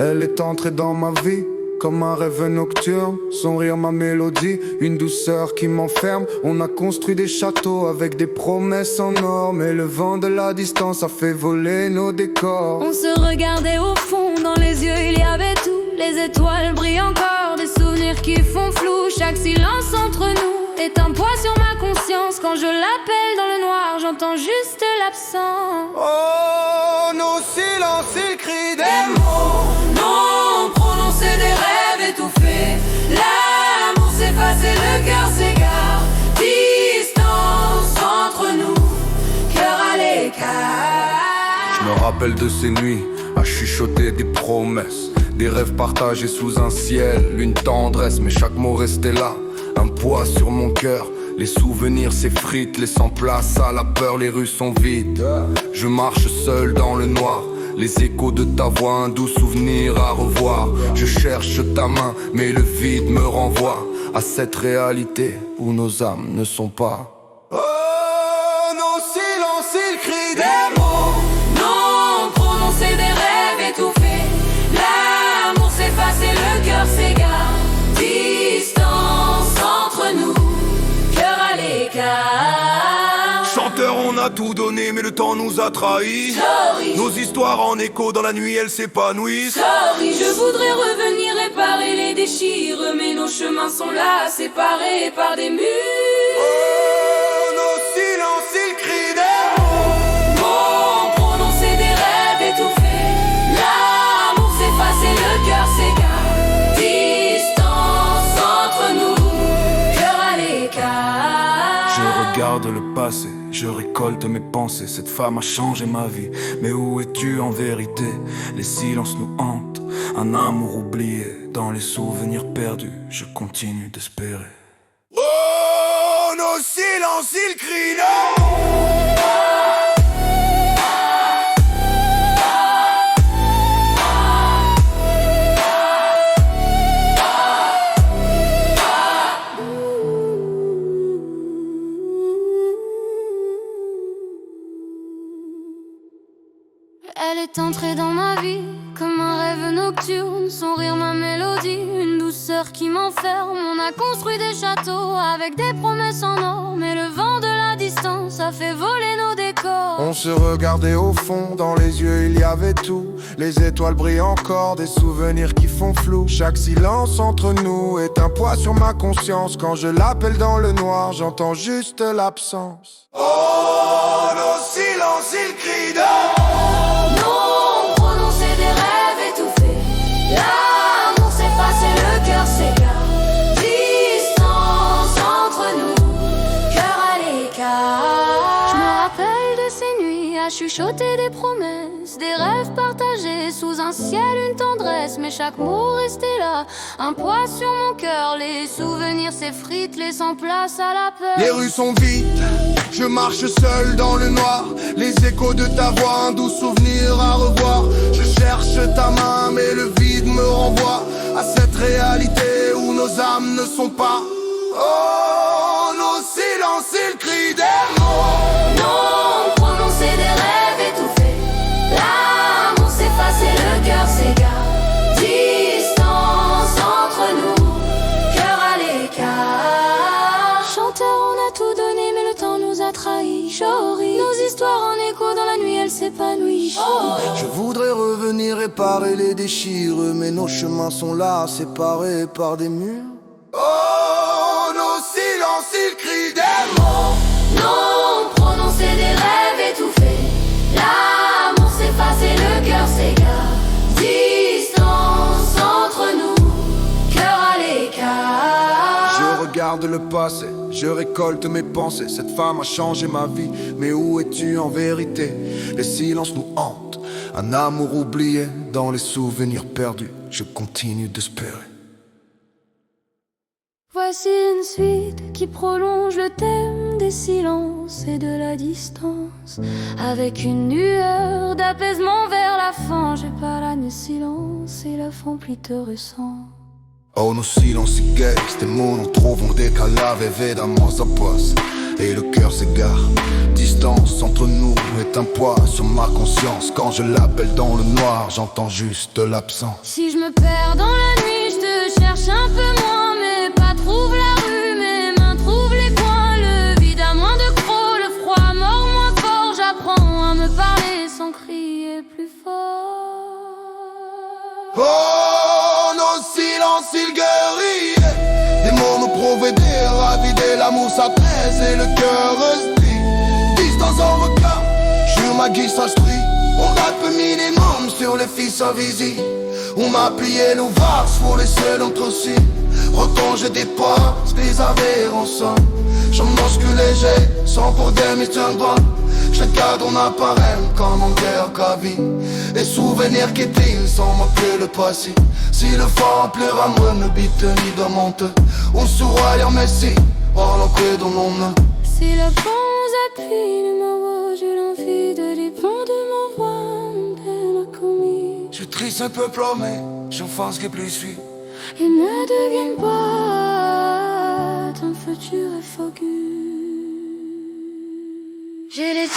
Elle est entrée dans ma vie comme un rêve nocturne, son rire ma mélodie, une douceur qui m'enferme. On a construit des châteaux avec des promesses en or, mais le vent de la distance a fait voler nos décors. On se regardait au fond, dans les yeux il y avait tout. Les étoiles brillent encore, des souvenirs qui font flou. Chaque silence entre nous est un poids sur ma conscience. Quand je l'appelle dans le noir, j'entends juste l'absence. Oh, nos silences, ils crient des mots non prononcés, des rêves étouffés. L'amour s'efface et le cœur s'égare. Distance entre nous, cœur à l'écart. Je me rappelle de ces nuits à chuchoter des promesses, des rêves partagés sous un ciel, une tendresse, mais chaque mot restait là, un poids sur mon cœur. Les souvenirs s'effritent, laissant place à la peur, les rues sont vides. Je marche seul dans le noir, les échos de ta voix, un doux souvenir à revoir. Je cherche ta main, mais le vide me renvoie à cette réalité où nos âmes ne sont pas. Oh, nos silences, ils crient des mots non prononcés, des rêves étouffés. L'amour s'efface et le cœur s'égare. Distance entre nous, cœur à l'écart. Chanteur, on a tout donné, mais le temps nous a trahis. Sorry. Nos histoires en écho dans la nuit, elles s'épanouissent. Sorry. Je voudrais revenir réparer les déchires, mais nos chemins sont là, séparés par des murs. Oh, nos silences, ils crient des mots non prononcés, des rêves étouffés. L'amour s'efface et le cœur s'égare. Distance entre nous, cœur à l'écart. Je regarde le passé, je récolte mes pensées. Cette femme a changé ma vie, mais où es-tu en vérité? Les silences nous hantent, un amour oublié. Dans les souvenirs perdus, je continue d'espérer. Oh, nos silences, ils crient non. Elle est entrée dans ma vie comme un rêve nocturne, son rire ma mélodie, une douceur qui m'enferme. On a construit des châteaux avec des promesses en or, mais le vent de la distance a fait voler nos décors. On se regardait au fond, dans les yeux il y avait tout. Les étoiles brillent encore, des souvenirs qui font flou. Chaque silence entre nous est un poids sur ma conscience. Quand je l'appelle dans le noir, j'entends juste l'absence. Oh, nos silences, ils crient de non prononcés, des rêves étouffés. L'amour s'efface et le cœur s'égare. Distance entre nous, cœur à l'écart. Je me rappelle de ces nuits à chuchoter des promesses, des rêves partagés sous un ciel, une tendresse. Mais chaque mot restait là, un poids sur mon cœur. Les souvenirs s'effritent, laissant place à la peur. Les rues sont vides, je marche seul dans le noir. Les échos de ta voix, un doux souvenir à revoir. Je cherche ta main, mais le vide me renvoie à cette réalité où nos âmes ne sont pas. Oh, nos silences, ils crient des mots non prononcés, des rêves étouffés. L'amour s'efface et le cœur s'égare. Distance entre nous, cœur à l'écart. Chanteur, on a tout donné, mais le temps nous a trahis. Chori, nos histoires en écho dans la nuit, elles s'épanouissent. Oh. Je voudrais revenir réparer les déchires, mais nos chemins sont là, séparés par des murs. Oh, nos silences, ils crient des mots non prononcés, des rêves étouffés. L'amour s'efface et le cœur s'égare. Distance entre nous, cœur à l'écart. Je regarde le passé, je récolte mes pensées. Cette femme a changé ma vie, mais où es-tu en vérité? Les silences nous hantent, un amour oublié. Dans les souvenirs perdus, je continue d'espérer. Voici une suite qui prolonge le thème des silences et de la distance, avec une lueur d'apaisement vers la fin. J'ai pas la nuit silence et la fin plus te ressent. Oh, nos silences, ils guettent, des mots nous trouvons décalés, vedamos a paz. et le cœur s'égare. Distance entre nous est un poids sur ma conscience. Quand je l'appelle dans le noir, j'entends juste l'absent. Si je me perds dans la nuit, je te cherche un peu moins. Mes pas trouvent la rue, mes mains trouvent les coins. Le vide a moins de crocs, le froid mord moins fort. J'apprends à me parler sans crier plus fort. Oh, nos silences, ils guérillaient. Des mots nous provédaient, ravidaient l'amour, sa tresse et le cœur resté. Distance en regard, sur ma guise s'instruit. On a peu minimum sur les fils invisibles. On m'a plié l'ouvrage pour laisser l'autre aussi. Autant je dépasse les avers ensemble. Je mange que léger, sans pour des mystères droits. Je garde en appareil comme en terre gravie. Les souvenirs qui t'ils sans manquer le passé. Si le vent pleure à moi, ne bite ni de monte. On sourit en messie, on l'ancre dans mon nom. Si le vent appuie le mot, j'ai l'envie de dépendre de mon voix, peine commis. Je suis triste un peu plombé, j'enfonce que plus suis. Et ne devienne pas, ton futur est focus. J'ai les